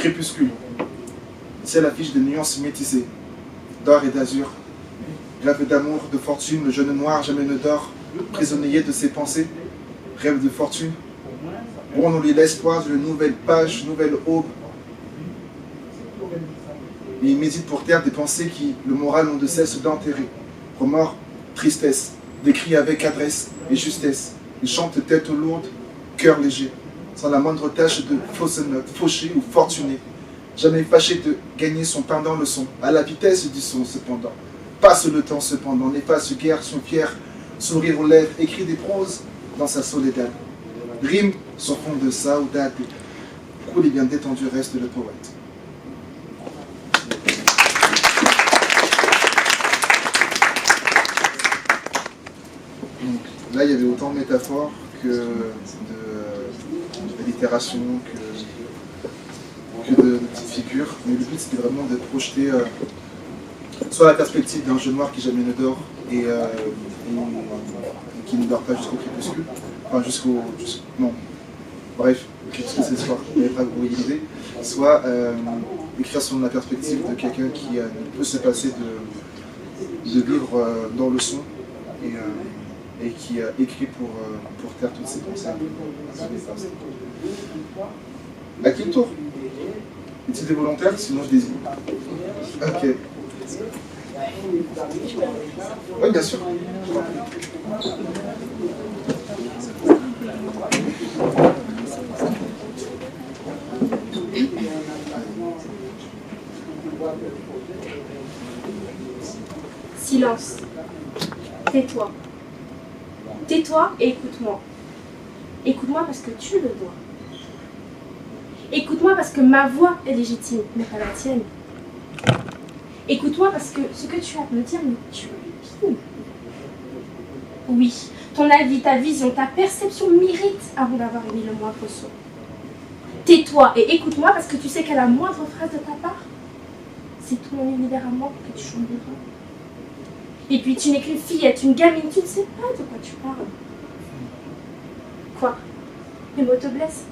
Crépuscule. Le ciel affiche des nuances métissées, d'or et d'azur. Rêve d'amour, de fortune, le jeune noir jamais ne dort, prisonnier de ses pensées, rêve de fortune. Bon, on lui l'espoir d'une nouvelle page, nouvelle aube. Et il médite pour terre des pensées qui, le moral, n'ont de cesse d'enterrer. Remords, tristesse, décrit avec adresse et justesse. Il chante tête lourde, cœur léger, sans la moindre tâche de fausse note, fauché ou fortuné. Jamais fâché de gagner son pain dans le son, à la vitesse du son cependant. Passe le temps cependant, n'efface guère son fier sourire aux lèvres, écrit des proses dans sa soledad. Rime sur fond de saudade, cool et bien détendu reste le poète. Donc, là, il y avait autant de métaphores que d'allitération, que de petites figures. Mais le but, c'était vraiment de projeter soit la perspective d'un jeune noir qui jamais ne dort et qui ne dort pas jusqu'au crépuscule, enfin non, bref, crépuscule c'est le soir, vous voyez l'idée, soit écrire sur la perspective de quelqu'un qui ne peut se passer de vivre dans le son et qui a écrit pour taire toutes ses pensées. À qui le tour? Est-il des volontaires? Sinon je désigne. Ok. Oui, bien sûr. Silence. Tais-toi. Tais-toi et écoute-moi. Écoute-moi parce que tu le dois. Écoute-moi parce que ma voix est légitime, mais pas la tienne. Écoute-moi parce que ce que tu as à me dire me tue. Oui, ton avis, ta vision, ta perception m'irrite avant d'avoir émis le moindre son. Tais-toi et écoute-moi parce que tu sais qu'à la moindre phrase de ta part, c'est tout mon univers à moi que tu chamboulera. Et puis tu n'es qu'une fillette, une gamine, tu ne sais pas de quoi tu parles. Quoi? Les mots te blessent?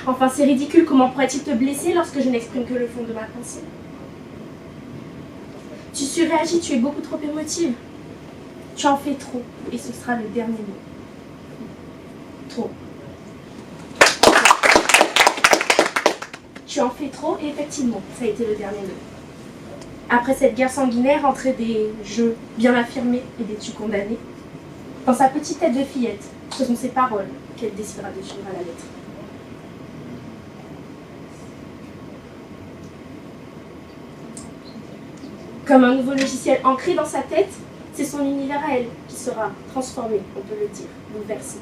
Enfin, c'est ridicule, comment pourrait-il te blesser lorsque je n'exprime que le fond de ma pensée? Tu surréagis, tu es beaucoup trop émotive. Tu en fais trop, et ce sera le dernier mot. Trop. Tu en fais trop, et effectivement, ça a été le dernier mot. Après cette guerre sanguinaire entre des je bien affirmés et des tu condamnés, dans sa petite tête de fillette, ce sont ces paroles qu'elle décidera de suivre à la lettre. Comme un nouveau logiciel ancré dans sa tête, c'est son univers à elle qui sera transformé, on peut le dire, bouleversé.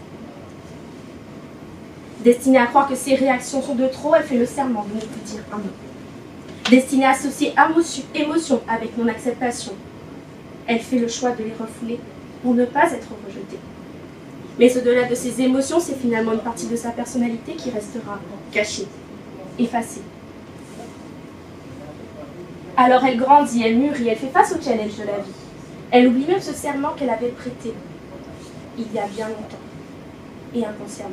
Destinée à croire que ses réactions sont de trop, elle fait le serment de ne plus dire un mot. Destinée à associer émotion avec non-acceptation, elle fait le choix de les refouler pour ne pas être rejetée. Mais au-delà de ses émotions, c'est finalement une partie de sa personnalité qui restera cachée, effacée. Alors elle grandit, elle mûrit, elle fait face au challenge de la vie. Elle oublie même ce serment qu'elle avait prêté il y a bien longtemps, et inconsciemment.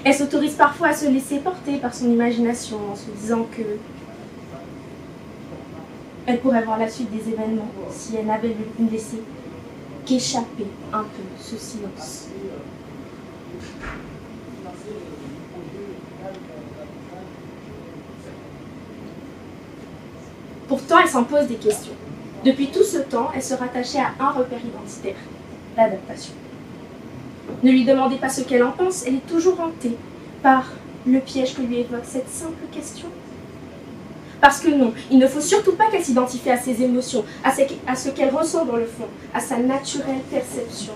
Elle s'autorise parfois à se laisser porter par son imagination en se disant que elle pourrait voir la suite des événements si elle n'avait ne laissé qu'échapper un peu ce silence. Pourtant, elle s'en pose des questions. Depuis tout ce temps, elle se rattachait à un repère identitaire, l'adaptation. Ne lui demandez pas ce qu'elle en pense, elle est toujours hantée par le piège que lui évoque cette simple question. Parce que non, il ne faut surtout pas qu'elle s'identifie à ses émotions, à ce qu'elle ressent dans le fond, à sa naturelle perception.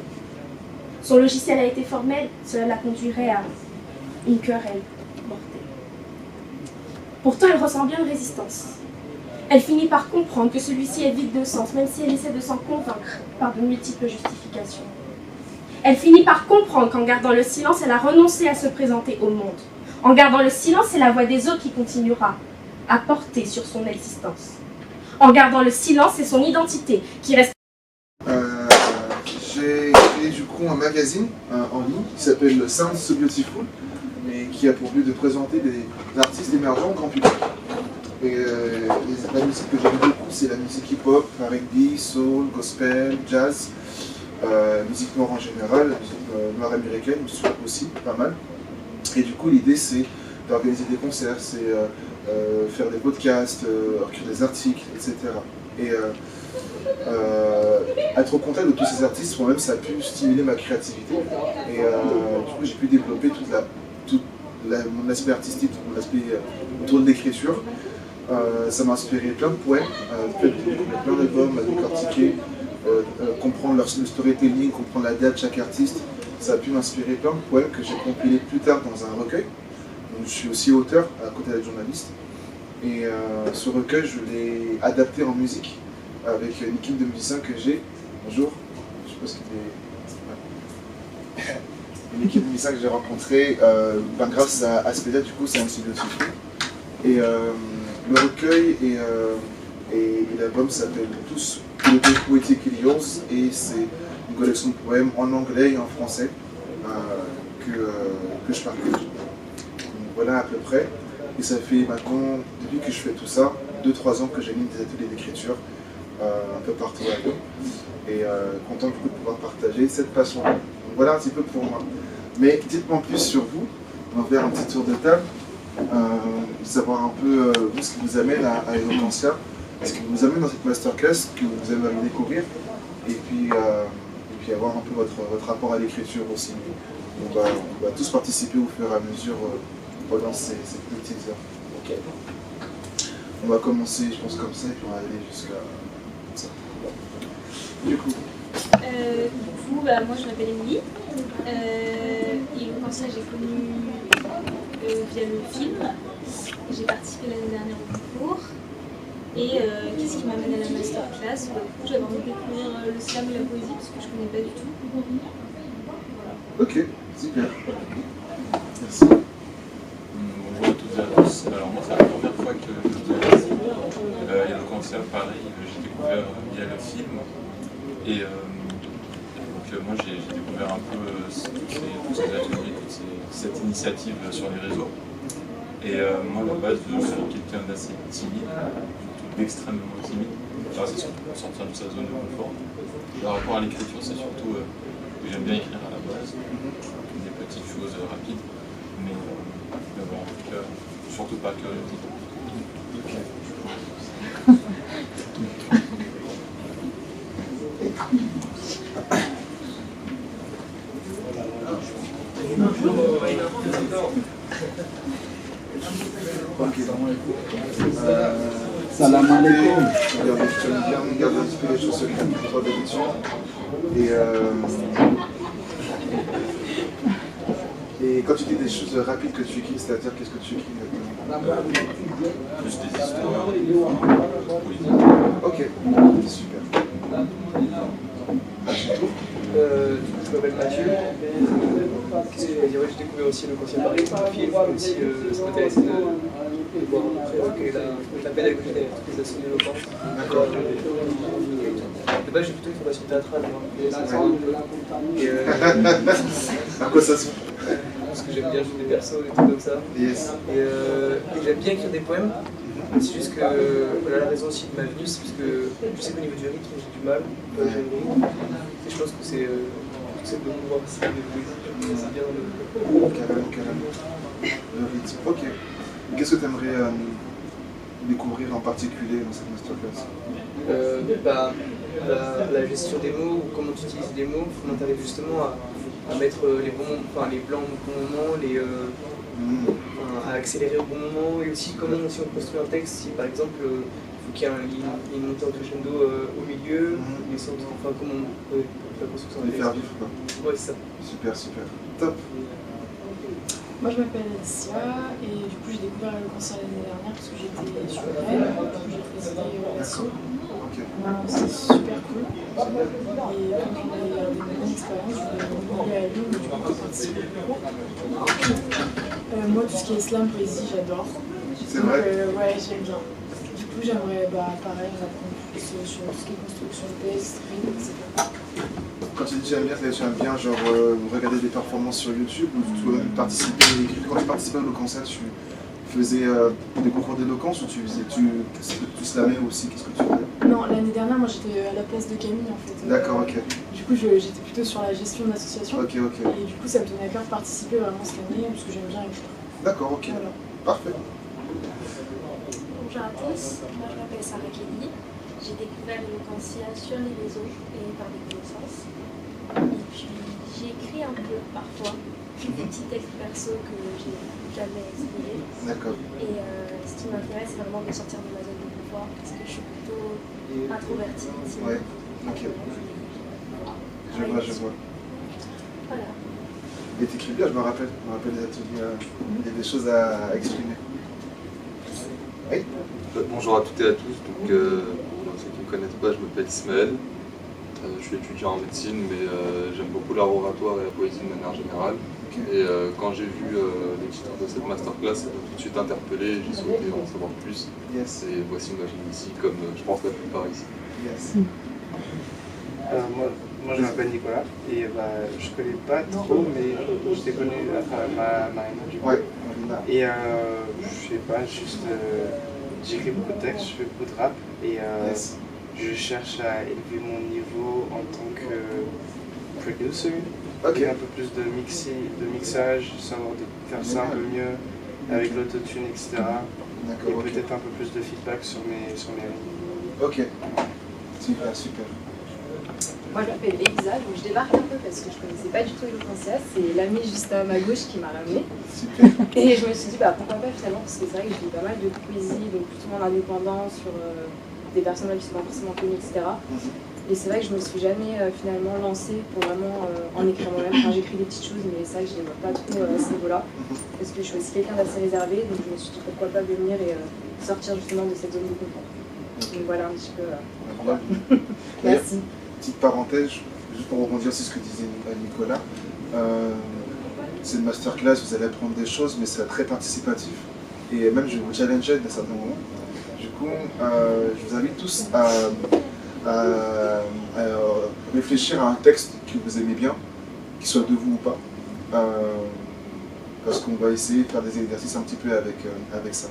Son logiciel a été formel, cela la conduirait à une querelle mortelle. Pourtant, elle ressent bien une résistance. Elle finit par comprendre que celui-ci est vide de sens, même si elle essaie de s'en convaincre par de multiples justifications. Elle finit par comprendre qu'en gardant le silence, elle a renoncé à se présenter au monde. En gardant le silence, c'est la voix des autres qui continuera à porter sur son existence. En gardant le silence, c'est son identité qui reste... J'ai créé du coup un magazine en ligne qui s'appelle Sounds So Beautiful. mais qui a pour but de présenter des artistes émergents au grand public. Et la musique que j'aime beaucoup, c'est la musique hip-hop, R&B, soul, gospel, jazz, musique noire en général, la musique noire américaine aussi, pas mal. Et du coup, l'idée, c'est d'organiser des concerts, c'est faire des podcasts, écrire des articles, etc. Et être au contact de tous ces artistes, moi-même, ça a pu stimuler ma créativité. Et du coup, j'ai pu développer mon aspect artistique, mon aspect autour de l'écriture. Ça m'a inspiré plein de poèmes, plein d'albums à décortiquer, comprendre le storytelling, comprendre la date de chaque artiste. Ça a pu m'inspirer plein de poèmes que j'ai compilés plus tard dans un recueil. Donc, je suis aussi auteur à côté d'être journaliste. Et ce recueil, je l'ai adapté en musique avec une équipe de musiciens que j'ai. Bonjour, je suppose qu'il est... Une équipe de musiciens que j'ai rencontrée grâce à Aspedia, du coup, c'est un studio de sucre. Et le recueil et l'album s'appellent tous Poetic Yours et c'est une collection de poèmes en anglais et en français que je partage. Donc, voilà à peu près. Et ça fait maintenant, depuis que je fais tout ça, 2-3 ans que j'anime des ateliers d'écriture un peu partout à Lyon. Et content du coup de pouvoir partager cette passion-là. Donc voilà un petit peu pour moi. Mais dites-moi plus sur vous. On va faire un petit tour de table. Savoir un peu vous, ce qui vous amène à Eloquentia, ce qui vous amène dans cette masterclass que vous aimeriez découvrir, et puis avoir un peu votre rapport à l'écriture aussi. On va tous participer au fur et à mesure pendant ces petites heures. Okay. On va commencer, je pense, comme ça, et puis on va aller jusqu'à ça. Du coup. Moi je m'appelle Émilie. Et Eloquentia, j'ai connu via le film. J'ai participé l'année dernière au concours. Et qu'est-ce qui m'amène à la masterclass? J'avais envie de découvrir le slam et la poésie parce que je ne connais pas du tout. Ok, super. Merci. Bonjour à toutes et à tous. Alors moi c'est la première fois que je viens ici. Eloquentia, pareil, j'ai découvert via le film. Et donc moi j'ai découvert un peu tous ces ateliers, cette initiative sur les réseaux. Et moi à la base je suis quelqu'un d'assez timide, d'extrêmement timide. Enfin, c'est surtout pour sortir de sa zone de confort. Par rapport à l'écriture, c'est surtout que j'aime bien écrire à la base, des petites choses rapides, mais bon, en tout cas, surtout pas curiosité. Salam alaikum. Je bien regarder un petit peu les choses secrètes pour toi d'habitude. Et quand tu dis des choses rapides que tu écris, c'est-à-dire qu'est-ce que tu écris exactement? Plus des histoires, des politiques. Ok, super. Je m'appelle Mathieu. Qu'est-ce que je peux dire? J'ai découvert aussi le Conseil Paris par le film, aussi ça m'intéressait de voir après la pédagogie derrière toutes les actions d'éloquence. D'accord. De base, j'ai plutôt une formation théâtrale. À quoi ça se fait? Parce que j'aime bien jouer des persos et tout comme ça. Yes. Et j'aime bien écrire des poèmes. C'est juste que la raison aussi de ma venue, c'est parce que je sais qu'au niveau du rythme, j'ai du mal. J'aime bien. Et je pense que c'est de pouvoir aussi de poésie. C'est bien le. Carrément. Le rythme. Ok. Qu'est-ce que tu aimerais découvrir en particulier dans cette masterclass? La gestion des mots, ou comment tu utilises les mots, comment tu arrives justement à mettre les bons, les blancs au bon moment, à accélérer au bon moment, et aussi comment si on construit un texte, si par exemple il faut qu'il y ait une montée en crescendo au milieu, les centres, comment la construction Les faire vivre quoi. Ouais, c'est ça. Super. Top. Moi je m'appelle Alicia et du coup j'ai découvert le cancer l'année dernière parce que j'étais sur Rennes, j'ai présidé l'assaut. C'était super cool. Et comme j'en ai des bonnes expériences, je voulais aller à Lyon, mais du coup j'ai participé au cours. Moi tout ce qui est slam, poésie, j'adore. C'est vrai. Ouais, j'aime bien. Du coup j'aimerais pareil, on apprendre plus sur tout ce qui est construction de texte, rythme, etc. Quand tu dis j'aime bien, tu aimes bien genre regarder des performances sur YouTube ou tu participais, quand tu participais au concert, tu faisais des concours d'éloquence ou tu slamais aussi? Qu'est-ce que tu faisais? Non, l'année dernière, moi j'étais à la place de Camille en fait. D'accord, ok. Du coup, j'étais plutôt sur la gestion de l'association. Ok. Et du coup, ça me tenait à cœur de participer vraiment cette année parce que j'aime bien écrire. D'accord, ok. Voilà. Parfait. Bonjour à tous, moi je m'appelle Sarah Kelly. J'ai découvert l'éloquentia sur les réseaux et par des connaissances. Et puis j'écris un peu parfois, des petits textes perso que j'ai jamais exprimés. D'accord. Et ce qui m'intéresse, c'est vraiment de sortir de ma zone de confort parce que je suis plutôt introvertie. Ouais, ok. Je vois. Voilà. Et t'écris bien, je me rappelle des ateliers, il y a des choses à exprimer. Oui. Bonjour à toutes et à tous, donc pour ceux qui ne me connaissent pas, je m'appelle Ismaël. Je suis étudiant en médecine, mais j'aime beaucoup l'art oratoire et la poésie de manière générale. Okay. Et quand j'ai vu les titres de cette masterclass, ça m'a tout de suite interpellé et j'ai souhaité en savoir plus. Yes. Et voici ma vie ici, comme je pense la plupart ici. Yes. Moi je m'appelle Nicolas et je connais pas trop, mais je t'ai connu à travers Marina du coup. Ouais. Et je sais pas, juste j'écris beaucoup de textes, je fais beaucoup de rap et je cherche à élever mon niveau en tant que producer. Okay. Un peu plus de mixage, savoir faire ça un peu mieux avec l'autotune, etc. Et peut-être un peu plus de feedback sur mes rimes. Ok. Super. Moi je m'appelle Elisa, donc je débarque un peu parce que je connaissais pas du tout l'éloquentia, c'est l'ami juste à ma gauche qui m'a ramenée. Et je me suis dit pourquoi pas finalement, parce que c'est vrai que je lis pas mal de poésie, donc plutôt en indépendant sur des personnages qui sont pas forcément connus, etc. Et c'est vrai que je me suis jamais finalement lancée pour vraiment en écrire moi-même. Enfin, j'écris des petites choses, mais c'est vrai que je les vois pas trop à ce niveau-là. Parce que je suis aussi quelqu'un d'assez réservé, donc je me suis dit pourquoi pas venir et sortir justement de cette zone de confort. Donc voilà un petit peu pourquoi. Merci. Petite parenthèse, juste pour rebondir sur ce que disait Nicolas, c'est une masterclass, vous allez apprendre des choses, mais c'est très participatif. Et même je vais vous challenger à certains moments. Du coup, je vous invite tous à réfléchir à un texte que vous aimez bien, qu'il soit de vous ou pas, parce qu'on va essayer de faire des exercices un petit peu avec ça.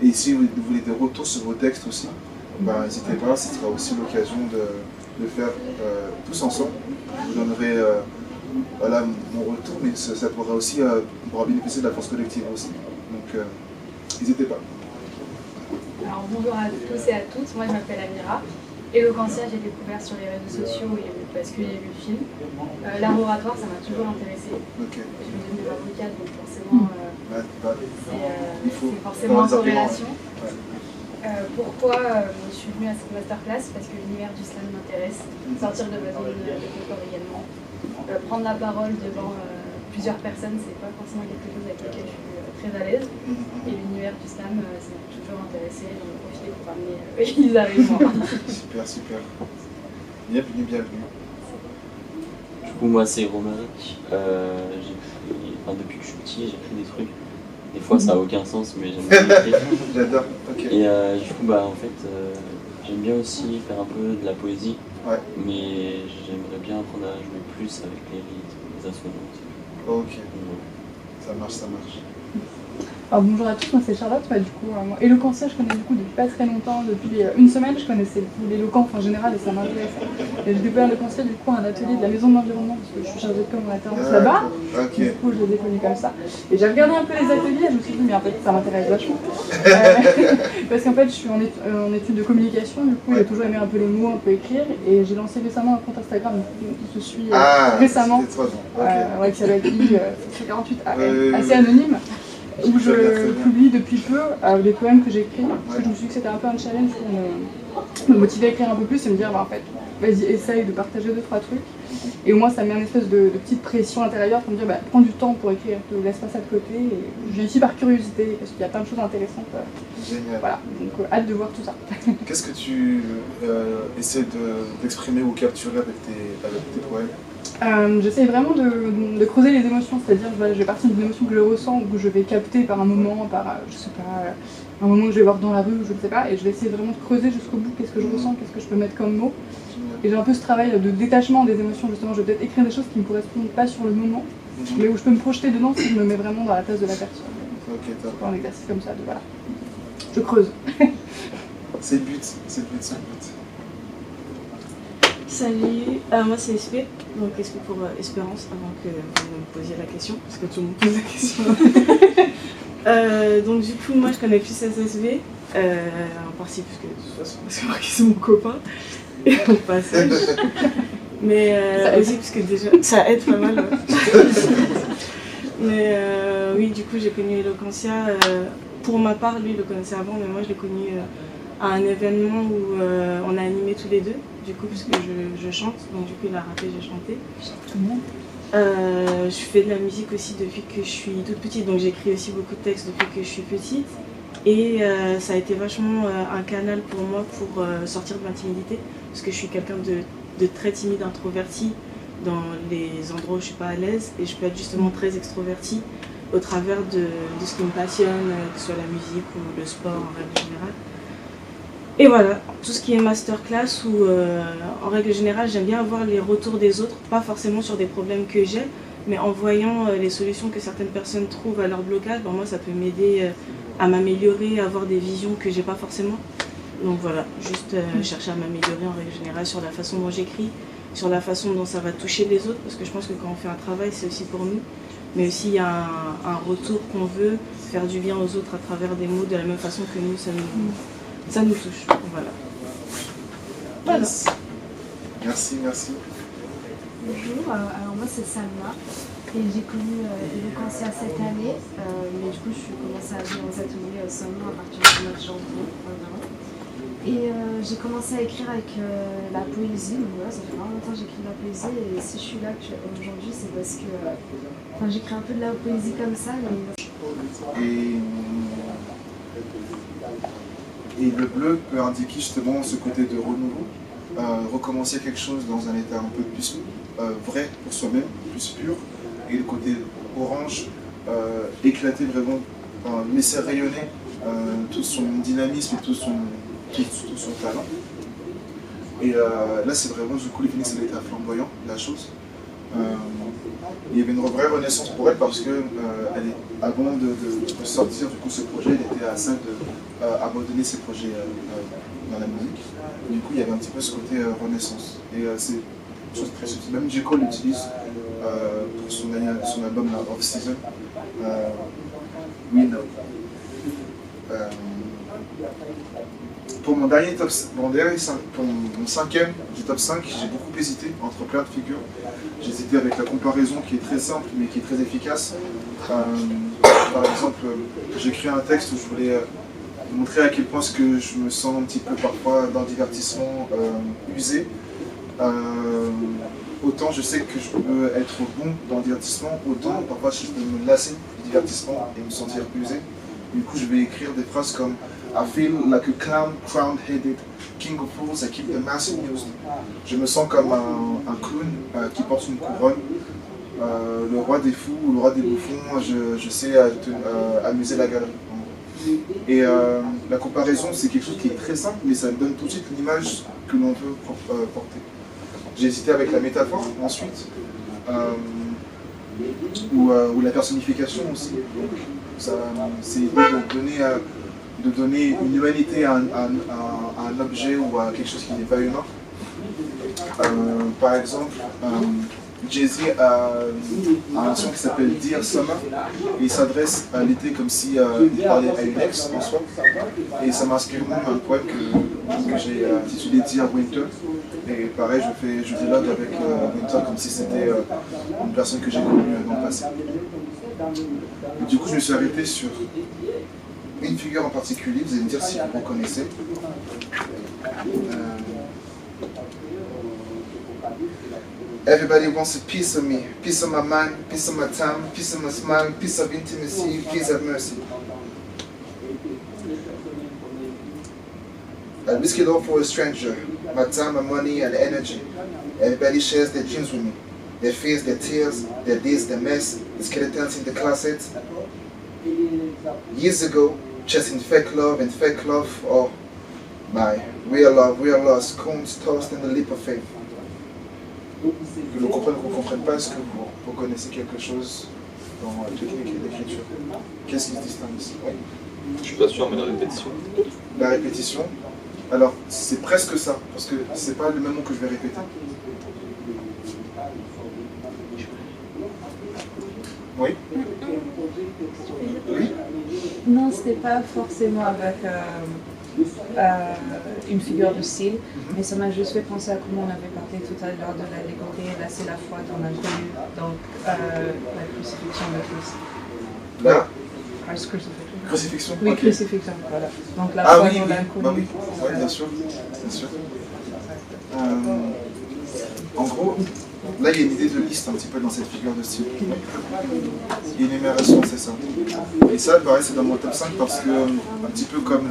Et si vous voulez des retours sur vos textes aussi, n'hésitez pas, ce sera aussi l'occasion de faire tous ensemble. Je vous donnerai mon retour, mais ça pourra aussi bénéficier de la force collective aussi. Donc n'hésitez pas. Alors bonjour à tous et à toutes, moi je m'appelle Amira. Éloquentia, j'ai découvert sur les réseaux sociaux parce qu'il y a eu le film. L'art oratoire, ça m'a toujours intéressée. Okay. Je suis devenue avocate, donc forcément, c'est forcément en corrélation. Pourquoi je suis venue à cette masterclass? Parce que l'univers du slam m'intéresse. Sortir de ma zone de confort également. Prendre la parole devant plusieurs personnes, c'est pas forcément quelque chose avec lequel je suis très à l'aise. Et l'univers du slam, ça m'a toujours intéressé. J'en ai profité pour ramener Elisa avec moi. Super. Bienvenue. Du coup, moi, c'est Romaric. Depuis que je suis petit, j'écris des trucs. Des fois, ça n'a aucun sens, mais j'aime bien écrire. J'adore, ok. Et du coup, en fait, j'aime bien aussi faire un peu de la poésie. Ouais. Mais j'aimerais bien apprendre à jouer plus avec les rythmes, les instruments. Ok. Ça marche. Alors bonjour à tous, moi c'est Charlotte. Du coup, moi, Éloquentia, je connais depuis pas très longtemps. Depuis une semaine, je connaissais l'éloquence en général et ça m'intéressait. Et j'ai découvert Éloquentia du coup un atelier de la maison de l'environnement parce que je suis chargée de com en alternance là-bas. Okay. Du coup, je les ai connus comme ça. Et j'ai regardé un peu les ateliers et je me suis dit, mais en fait, ça m'intéresse vachement. Parce qu'en fait, je suis en études de communication, du coup, j'ai toujours aimé un peu les mots, un peu écrire. Et j'ai lancé récemment un compte Instagram qui se suit récemment, qui s'appelle I48AL, assez anonyme. Où je publie depuis peu des poèmes que j'écris, parce que je me suis dit que c'était un peu un challenge pour me motiver à écrire un peu plus et me dire en fait, vas-y, essaye de partager 2-3 trucs. Et au moins ça me met une espèce de petite pression intérieure pour me dire prends du temps pour écrire, ne laisse pas ça de côté. Et je viens ici par curiosité, parce qu'il y a plein de choses intéressantes. Génial. Voilà, donc hâte de voir tout ça. Qu'est-ce que tu essaies d'exprimer ou capturer avec tes poèmes? J'essaye vraiment de creuser les émotions, c'est-à-dire voilà, je vais partir d'une émotion que je ressens ou que je vais capter par un moment, par je sais pas, un moment que je vais voir dans la rue ou je ne sais pas, et je vais essayer vraiment de creuser jusqu'au bout qu'est-ce que je ressens, qu'est-ce que je peux mettre comme mot. Et j'ai un peu ce travail de détachement des émotions, justement, je vais peut-être écrire des choses qui ne me correspondent pas sur le moment, mais où je peux me projeter dedans si je me mets vraiment dans la place de la personne. C'est un exercice comme ça, de voilà. Je creuse. C'est le but, c'est le but, c'est le but. Salut, moi c'est SP, donc SP pour Espérance, avant que vous me posiez la question, parce que tout le monde pose la question. Donc du coup, moi je connais plus SSV, en partie parce que de toute façon, c'est moi qui suis mon copain, et au passage. Mais aussi parce que déjà, ça aide pas mal. Ouais. Mais oui, du coup j'ai connu Eloquentia, pour ma part, lui il le connaissait avant, mais moi je l'ai connu à un événement où on a animé tous les deux. Du coup, parce que je chante, donc du coup il a rappé, j'ai chanté. Tout le monde. Je fais de la musique aussi depuis que je suis toute petite, donc j'écris aussi beaucoup de textes depuis que je suis petite. Et ça a été vachement un canal pour moi pour sortir de ma timidité, parce que je suis quelqu'un de très timide, introverti dans les endroits où je suis pas à l'aise, et je peux être justement très extrovertie au travers de ce qui me passionne, que ce soit la musique ou le sport en règle générale. Et voilà, tout ce qui est masterclass ou en règle générale, j'aime bien avoir les retours des autres, pas forcément sur des problèmes que j'ai, mais en voyant les solutions que certaines personnes trouvent à leur blocage, ben moi ça peut m'aider à m'améliorer, à avoir des visions que j'ai pas forcément. Donc voilà, juste chercher à m'améliorer en règle générale sur la façon dont j'écris, sur la façon dont ça va toucher les autres, parce que je pense que quand on fait un travail, c'est aussi pour nous, mais aussi il y a un retour qu'on veut, faire du bien aux autres à travers des mots, de la même façon que nous, ça nous touche. Voilà. Voilà. Yes. Merci, merci. Bonjour, alors moi c'est Salma et j'ai connu Eloquentia cette année, mais du coup je suis commencé à venir aux ateliers seulement à partir du mois de janvier environ. Et j'ai commencé à écrire avec la poésie, donc voilà, ça fait vraiment longtemps que j'écris de la poésie et si je suis là aujourd'hui c'est parce que j'écris un peu de la poésie comme ça. Mais... Et le bleu peut indiquer justement ce côté de renouveau, recommencer quelque chose dans un état un peu plus vrai pour soi-même, plus pur, et le côté orange, éclater vraiment, laisser rayonner tout son dynamisme et tout son talent. Et là c'est vraiment du coup le Phoenix, elle était flamboyant, la chose. Il y avait une vraie renaissance pour elle parce que avant de sortir du coup ce projet, elle était à ça d'abandonner ses projets dans la musique. Du coup il y avait un petit peu ce côté renaissance. Et c'est une chose très subtile. Même J. Cole l'utilise pour son album Off Season. We Know. Pour mon cinquième du top 5, j'ai beaucoup hésité entre plein de figures. J'ai hésité avec la comparaison qui est très simple mais qui est très efficace. Par exemple, j'écris un texte où je voulais montrer à quel point que je me sens un petit peu parfois dans le divertissement usé. Autant je sais que je peux être bon dans le divertissement, autant parfois je peux me lasser du divertissement et me sentir usé. Du coup, je vais écrire des phrases comme I feel like a clown crown-headed, king of fools, I keep the mass amused. Je me sens comme un clown qui porte une couronne, le roi des fous, le roi des bouffons, je sais amuser la galerie. Et la comparaison, c'est quelque chose qui est très simple, mais ça donne tout de suite l'image que l'on veut porter. J'ai hésité avec la métaphore ensuite, ou la personnification aussi. C'est de donner une humanité à un objet ou à quelque chose qui n'est pas humain. Par exemple, Jay-Z a un son qui s'appelle Dear Summer et il s'adresse à l'été comme s'il parlait à une ex en soi. Et ça m'inspire même un poème que j'ai intitulé Dear Winter. Et pareil, je dialogue avec Winter comme si c'était une personne que j'ai connue dans le passé. Et du coup, je me suis arrêté sur une figure en particulier, vous allez me dire si vous reconnaissez. Everybody wants a piece of me, piece of my mind, piece of my time, piece of my smile, piece of intimacy, please have mercy. I risk it all for a stranger, my time, my money and energy. Everybody shares their dreams with me. their fears, their tears, their this, their mess, the skeletons in the closet. Years ago, chasing fake love and fake love, or my real lost, cones tossed in the leap of faith. Que l'on comprenne ou qu'on ne comprenne pas, est-ce que vous reconnaissez quelque chose dans la technique d'écriture? Qu'est-ce qui se distingue ici? Oui. Je suis pas sûr, mais la répétition. La répétition. Alors, c'est presque ça, parce que c'est pas le même mot que je vais répéter. Oui. Oui. Non, c'était pas forcément avec une figure de style, mais ça m'a juste fait penser à comment on avait parlé tout à l'heure de l'allégorie, là c'est la foi dans l'inconnu, donc la crucifixion de Christ. Là. Crucifixion. Oui, okay. Crucifixion, voilà. Donc la foi dans oui, l'inconnu. Bah oui, ouais, bien sûr. Bien sûr. En gros, là il y a une idée de liste un petit peu dans cette figure de style. Il y a une énumération, c'est ça. Et ça, pareil, c'est dans mon top 5 parce que, un petit peu comme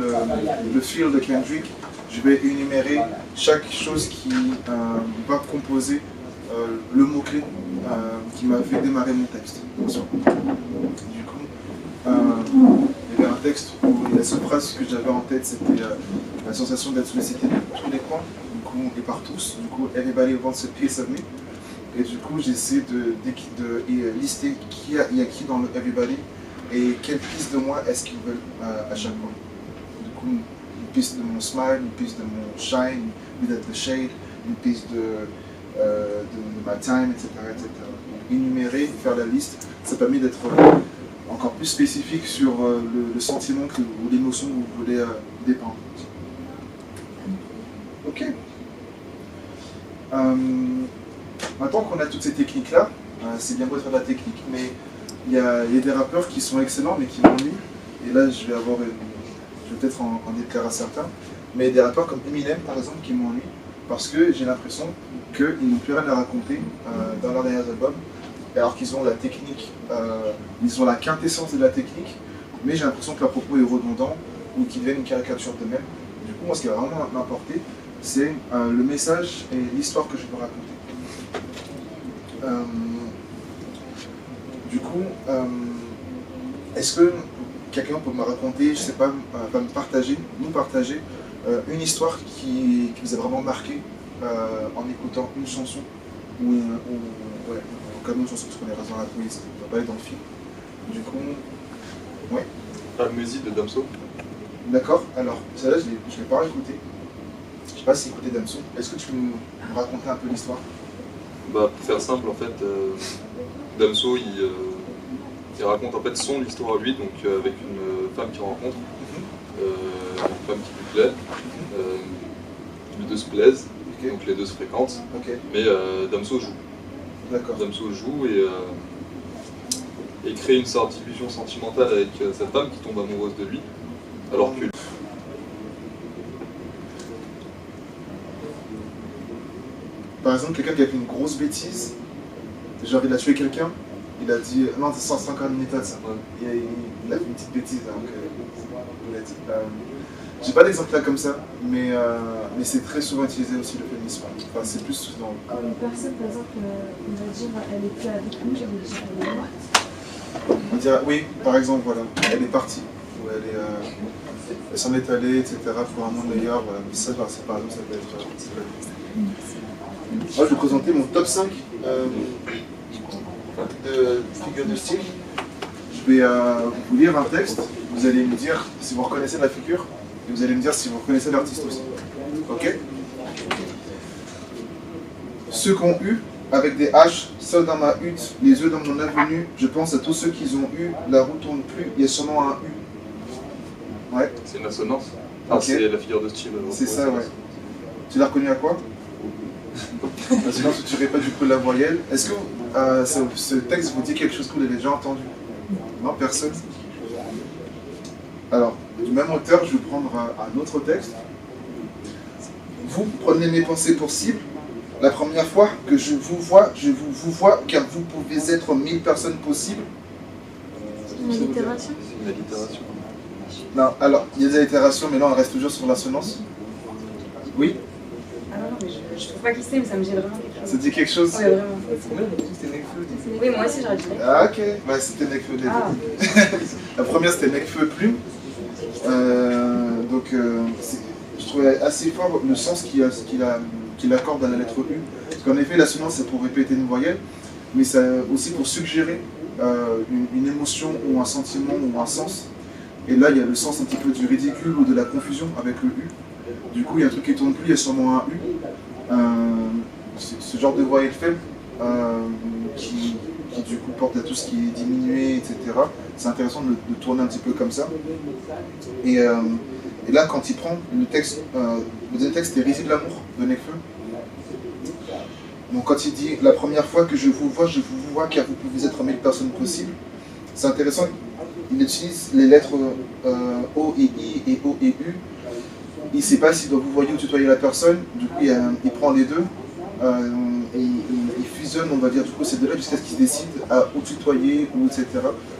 le feel de Kendrick, je vais énumérer chaque chose qui va composer le mot-clé qui m'a fait démarrer mon texte. Du coup, il y avait un texte où la seule phrase que j'avais en tête, c'était la sensation d'être sollicité de tous les coins, du coup, et par tous. Du coup, everybody wants a piece of me. Et du coup, j'essaie de lister il y a qui dans le everybody et quelle piste de moi est-ce qu'ils veulent à chaque fois. Du coup, une piste de mon smile, une piste de mon shine, une piste de shade, une piste de ma time, etc., etc. Énumérer, faire la liste, ça permet d'être encore plus spécifique sur le sentiment ou l'émotion que vous voulez dépeindre. Ok. Maintenant qu'on a toutes ces techniques-là, c'est bien beau de faire de la technique, mais il y a des rappeurs qui sont excellents mais qui m'ennuient. Et là, je vais peut-être en déclarer certains. Mais des rappeurs comme Eminem, par exemple, qui m'ennuient parce que j'ai l'impression qu'ils n'ont plus rien à raconter dans leurs derniers albums, alors qu'ils ont la technique, ils ont la quintessence de la technique, mais j'ai l'impression que leur propos est redondant ou qu'ils deviennent une caricature d'eux-mêmes. Du coup, moi, ce qui va vraiment m'importer, c'est le message et l'histoire que je peux raconter. Du coup, est-ce que quelqu'un peut me raconter, je sais pas, va nous partager une histoire qui vous a vraiment marqué en écoutant une chanson ou comme une chanson parce qu'on est resté dans la poésie, on va pas aller dans le film. Du coup, ouais. Almésie de Damso. D'accord, alors celle-là je ne l'ai pas écoutée. Je sais pas si écouter Damso. Est-ce que tu peux me raconter un peu l'histoire? Bah, pour faire simple, en fait, Damso, il raconte en fait son histoire à lui, donc avec une femme qu'il rencontre, une femme qui lui plaît, les deux se plaisent, okay. Donc les deux se fréquentent, okay. Mais Damso joue. Damso joue et crée une sorte d'illusion sentimentale avec cette femme qui tombe amoureuse de lui, alors que... Par exemple, quelqu'un qui a fait une grosse bêtise, genre il a tué quelqu'un, il a dit non, c'est encore une méthode ça. Il a fait une petite bêtise. J'ai pas d'exemple là comme ça, mais c'est très souvent utilisé aussi le féminisme. Enfin, c'est plus dans. Une personne, par exemple, on va dire elle est plus avec nous, j'avais dit elle est morte. On dirait, oui, par exemple, voilà, elle est partie, ou elle s'en est allée, etc., pour un monde meilleur. Voilà. Mais ça, par exemple, ça peut être. Moi, je vais présenter mon top 5 de figures de style. Je vais vous lire un texte, vous allez me dire si vous reconnaissez la figure, et vous allez me dire si vous reconnaissez l'artiste aussi. Ok? Ceux qui ont eu, avec des haches, seuls dans ma hutte, les yeux dans mon avenue, je pense à tous ceux qui ont eu, la roue tourne plus, il y a sûrement un U. Ouais. C'est une assonance. Ah, okay. C'est la figure de style. C'est ça, ouais. Tu l'as reconnu à quoi? Sinon, tu répètes du coup la voyelle. Est-ce que ce texte vous dit quelque chose que vous avez déjà entendu? Non, personne. Alors, du même auteur, je vais prendre un autre texte. Vous prenez mes pensées pour cible. La première fois que je vous vois, car vous pouvez être 1000 personnes possibles. Une allitération? Une allitération. Non, alors, il y a des allitérations, mais là, on reste toujours sur l'assonance. Oui? Ah non, mais je trouve pas qui c'est, mais ça me gêne vraiment quelque chose. Ça dit quelque chose? Ouais, vraiment. C'est combien c'était Necfeu? Oui, moi aussi j'aurais dit. Ah ok, bah, c'était Necfeu. La première c'était Necfeu Plume. Je trouvais assez fort le sens qu'il accorde à la lettre U. Parce qu'en effet, l'assonance c'est pour répéter une voyelle, mais c'est aussi pour suggérer une émotion ou un sentiment ou un sens. Et là, il y a le sens un petit peu du ridicule ou de la confusion avec le U. Du coup, il y a un truc qui tourne plus, il y a sûrement un U. Ce genre de voyelle faible qui du coup porte à tout ce qui est diminué, etc. C'est intéressant de tourner un petit peu comme ça. Et là, quand il prend le texte, le deuxième texte, c'est Récit de l'amour de Necfeu. Donc quand il dit « La première fois que je vous vois car vous pouvez être la meilleure personne possible », c'est intéressant, il utilise les lettres O et I et O et U. Il ne sait pas s'il doit vous voyer ou tutoyer la personne, du coup il prend les deux. Et il fusionne, on va dire, du coup ces deux-là jusqu'à ce qu'il décide à ou tutoyer ou etc.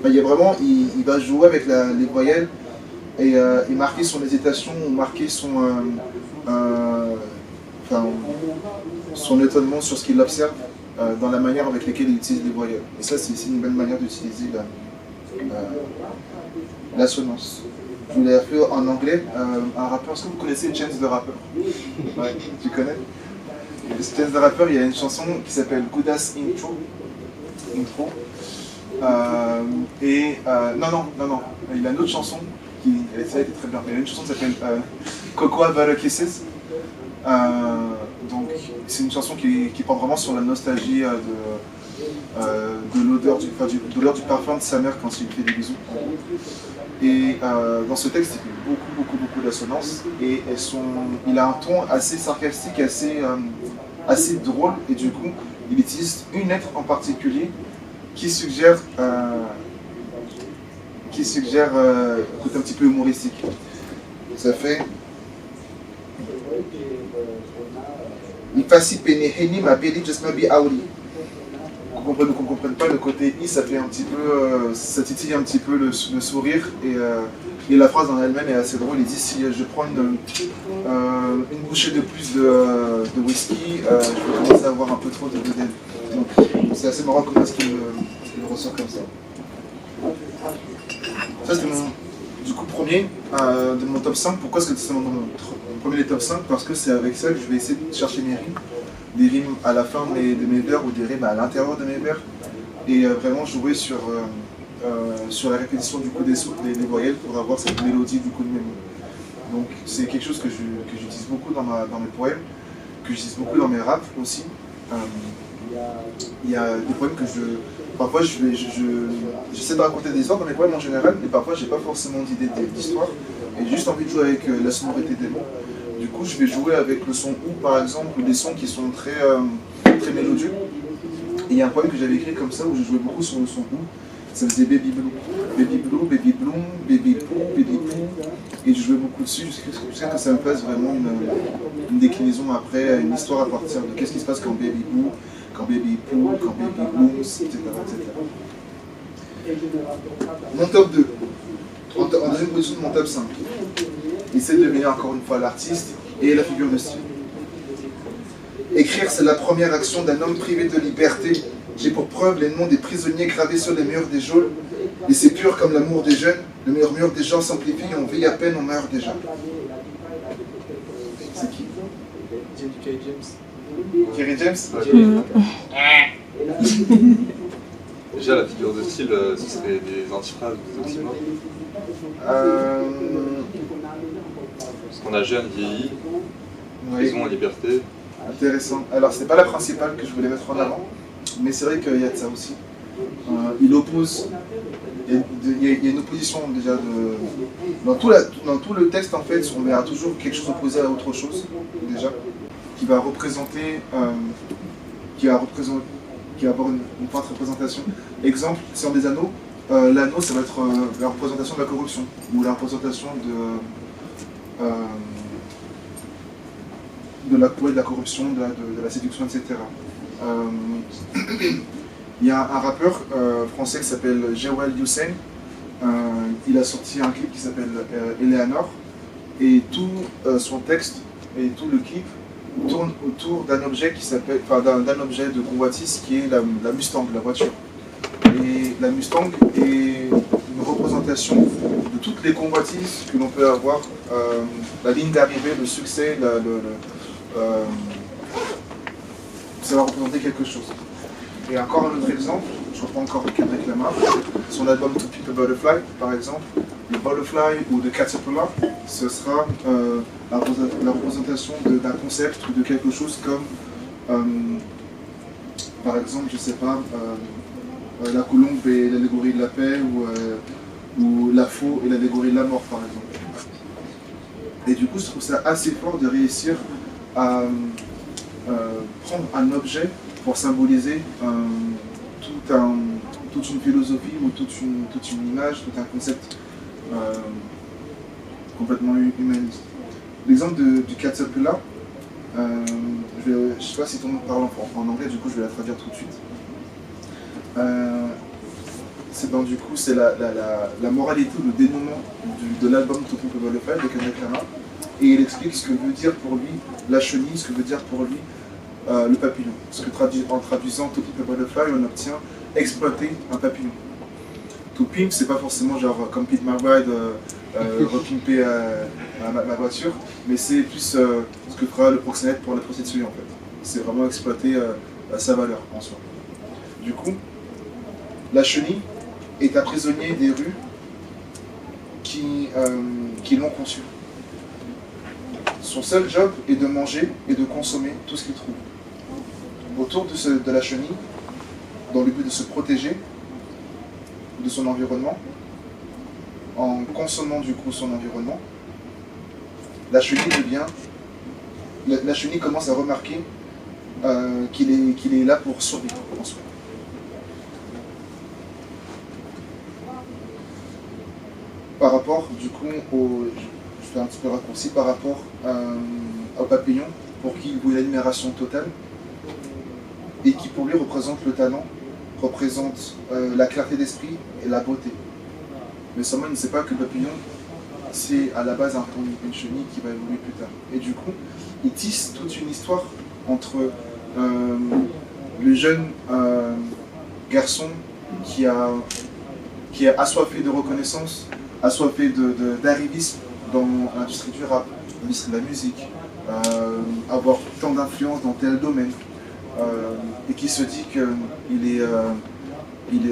Ben, il y a vraiment, il va jouer avec les voyelles et marquer son hésitation ou marquer son étonnement sur ce qu'il observe dans la manière avec laquelle il utilise les voyelles. Et ça, c'est une belle manière d'utiliser l'assonance. Je vous l'ai fait en anglais, un rappeur. Est-ce que vous connaissez Chance the Rapper? Ouais, tu connais? Chance the Rapper, il y a une chanson qui s'appelle Good Ass Intro. Non, il a une autre chanson ça a été très bien. Il y a une chanson qui s'appelle Cocoa Butter Kisses. Donc c'est une chanson qui prend vraiment sur la nostalgie de l'odeur du parfum de sa mère quand il lui fait des bisous. Et dans ce texte, il y a beaucoup d'assonances et il a un ton assez sarcastique, assez drôle, et du coup il utilise une lettre en particulier qui suggère un côté un petit peu humoristique. Ça fait Ifasi peneheni ma beli just maybe auri. Qu'on comprenne pas le côté I, ça fait un petit peu, ça titille un petit peu le sourire et la phrase en elle-même est assez drôle. Il dit si je prends une bouchée de plus de whisky, je vais commencer à avoir un peu trop de dédain. Donc c'est assez marrant comment est-ce qu'il le ressort comme ça. Ça c'est du coup premier de mon top 5. Pourquoi est-ce que c'est mon premier des top 5? Parce que c'est avec ça que je vais essayer de chercher mes rimes. Des rimes à la fin de mes vers ou des rimes à l'intérieur de mes vers. Et vraiment jouer sur la répétition du coup des voyelles pour avoir cette mélodie du coup de mes mots. Donc c'est quelque chose que j'utilise beaucoup dans mes poèmes, que j'utilise beaucoup dans mes raps aussi. Il y a des poèmes que parfois j'essaie de raconter des histoires dans mes poèmes en général, mais parfois j'ai pas forcément d'idée d'histoire et j'ai juste envie de jouer avec la sonorité des mots. Du coup je vais jouer avec le son OU par exemple, ou des sons qui sont très mélodieux. Et il y a un poème que j'avais écrit comme ça où je jouais beaucoup sur le son OU. Ça faisait Baby Blue, Baby Blue, Baby Bloom, Baby Poo, Baby Poo. Et je jouais beaucoup dessus jusqu'à ce que ça me fasse vraiment une déclinaison après, une histoire à partir de qu'est-ce qui se passe quand Baby Blue, quand Baby Poo, quand Baby Bloom, etc. Mon top 2, en deuxième position de mon top 5. Essayer de deviner encore une fois l'artiste et la figure de style. Écrire, c'est la première action d'un homme privé de liberté. J'ai pour preuve les noms des prisonniers gravés sur les murs des geôles. Et c'est pur comme l'amour des jeunes. Le murmure des gens s'amplifie, on vit à peine, on meurt déjà. C'est qui? Kerry James. Kerry James? Déjà, la figure de style, ce serait des antiphrases ou des oxymores. Parce qu'on a jeune, vieilli, prison, liberté. Intéressant. Alors, c'est pas la principale que je voulais mettre en avant, mais c'est vrai qu'il y a de ça aussi. Il oppose. Il y a une opposition déjà dans tout le texte en fait, on verra toujours quelque chose opposé à autre chose déjà, qui va représenter, qui va avoir une forte représentation. Exemple, Seigneur des Anneaux, l'anneau ça va être la représentation de la corruption ou la représentation de la corruption, de la séduction, etc. Il y a un rappeur français qui s'appelle Jawel Hussein. Il a sorti un clip qui s'appelle Eleanor. Et tout son texte et tout le clip tourne autour d'un objet qui s'appelle, enfin d'un objet de convoitise qui est la Mustang, la voiture. Et la Mustang est une représentation de toutes les convoitises que l'on peut avoir, la ligne d'arrivée, le succès, ça va représenter quelque chose. Et encore un autre exemple, je reprends encore Kendrick Lamar, son album To Pimp a Butterfly, par exemple, le Butterfly ou The Caterpillar, ce sera la représentation d'un concept ou de quelque chose comme, par exemple, je sais pas, la colombe et l'allégorie de la paix, ou la faux et l'allégorie de la mort, par exemple. Et du coup, je trouve ça assez fort de réussir à prendre un objet pour symboliser toute une philosophie ou toute une image, tout un concept complètement humaniste. L'exemple du Caterpillar, je ne sais pas si tout le monde parle en anglais, du coup je vais la traduire tout de suite. C'est la moralité ou le dénouement de l'album To Pimp a Butterfly de Kendrick Lamar, et il explique ce que veut dire pour lui la chenille, ce que veut dire pour lui le papillon. Parce que en traduisant To Pimp a Butterfly, on obtient exploiter un papillon. To pimp, c'est pas forcément genre comme Pimp My Ride, repimper ma voiture, mais c'est plus ce que fera le proxénète pour la prostituée en fait. C'est vraiment exploiter sa valeur en soi. Du coup, la chenille est un prisonnier des rues qui l'ont conçu. Son seul job est de manger et de consommer tout ce qu'il trouve. Autour de la chenille, dans le but de se protéger de son environnement, en consommant du coup son environnement, la chenille commence à remarquer qu'il est là pour survivre en soi. Par rapport du coup je fais un petit peu raccourci par rapport au papillon, pour qui il voit une admiration totale et qui pour lui représente le talent, représente la clarté d'esprit et la beauté. Mais seulement il ne sait pas que le papillon, c'est à la base une chenille qui va évoluer plus tard. Et du coup, il tisse toute une histoire entre le jeune garçon qui est assoiffé de reconnaissance, assoiffé d'arrivisme dans l'industrie du rap, l'industrie de la musique, avoir tant d'influence dans tel domaine, et qui se dit qu'il est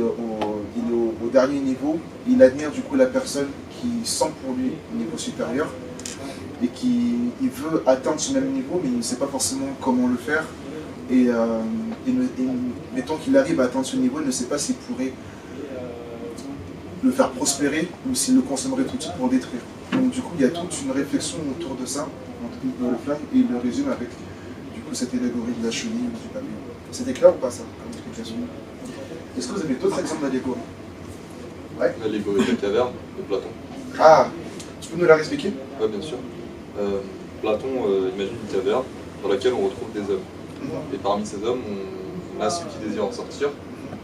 au dernier niveau. Il admire du coup la personne qui sent pour lui un niveau supérieur et il veut atteindre ce même niveau, mais il ne sait pas forcément comment le faire. Et mettons qu'il arrive à atteindre ce niveau, il ne sait pas s'il pourrait le faire prospérer ou s'il le consommerait tout de suite pour le détruire. Donc du coup, il y a toute une réflexion autour de ça, entre le flingue, et il le résume avec du coup cette allégorie de la chenille ou du papillon. C'était clair ou pas ça comme explication? Est-ce que vous avez d'autres exemples d'allégorie? Ouais. L'allégorie de la caverne de Platon. Ah, tu peux nous la réexpliquer? Oui, bien sûr. Platon imagine une caverne dans laquelle on retrouve des hommes. Et parmi ces hommes, on a ceux qui désirent en sortir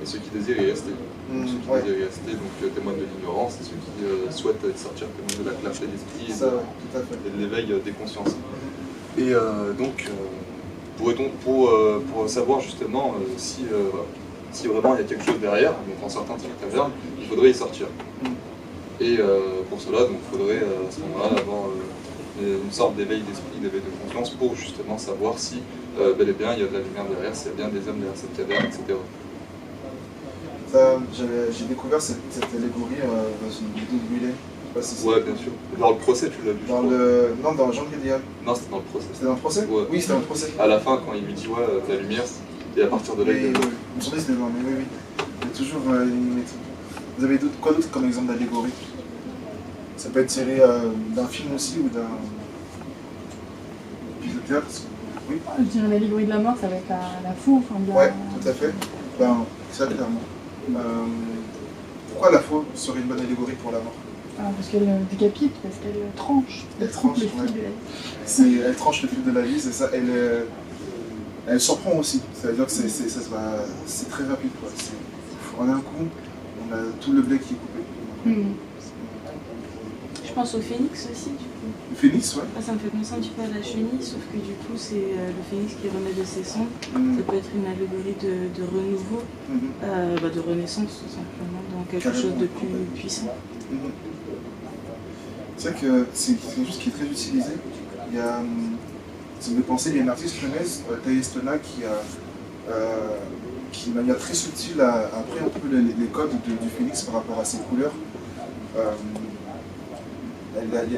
et ceux qui désirent y rester. Donc, ceux qui désirent y rester témoignent de l'ignorance, et ceux qui souhaitent y sortir témoignent de la clarté d'esprit et de l'éveil des consciences. Et donc, pour savoir justement si vraiment il y a quelque chose derrière, donc en sortant de cette caverne, il faudrait y sortir. Et pour cela, il faudrait à ce moment-là avoir une sorte d'éveil d'esprit, d'éveil de conscience pour justement savoir si bel et bien il y a de la lumière derrière, s'il y a bien des hommes derrière cette caverne, etc. J'ai découvert cette allégorie dans une vidéo de Mullet. Ouais, bien sûr. Dans le procès, tu l'as vu? Non, dans Jean Grédial. Non, c'était dans le procès. C'était dans le procès? Ouais. Oui, c'était dans le procès. À la fin, quand il lui dit ouais, la lumière, et à partir de là, il me semblait que c'était dans, mais oui. Il y a toujours Vous avez quoi d'autre comme exemple d'allégorie? Ça peut être tiré d'un film aussi ou d'un pièce de théâtre? Oui. Je dirais l'allégorie de la mort, ça va être la faux. Ouais, tout à fait. Ça clairement. Pourquoi la faux serait une bonne allégorie pour la mort? Parce qu'elle décapite, parce qu'elle tranche. Elle tranche le fil de la vie. Elle tranche le fil de la vie, c'est ça. Elle surprend aussi. Ça veut dire que c'est très rapide, quoi. En un coup, on a tout le blé qui est coupé. pense au phénix aussi, du coup. Le phénix, ouais. Ça me fait penser un petit peu à la chenille, sauf que du coup, c'est le phénix qui renaît de ses cendres. Ça peut être une allégorie de renouveau, de renaissance, tout simplement, dans quelque chose de plus puissant. C'est vrai que c'est quelque chose qui est très utilisé. Il y a, ça me fait penser, il y a une artiste lyonnaise, Thaïs Tona, qui de manière très subtile a pris un peu les codes du phénix par rapport à ses couleurs.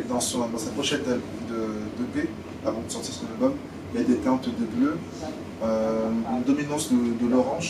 Dans sa pochette d'EP, avant de sortir son album, il y a des teintes de bleu, une dominance de l'orange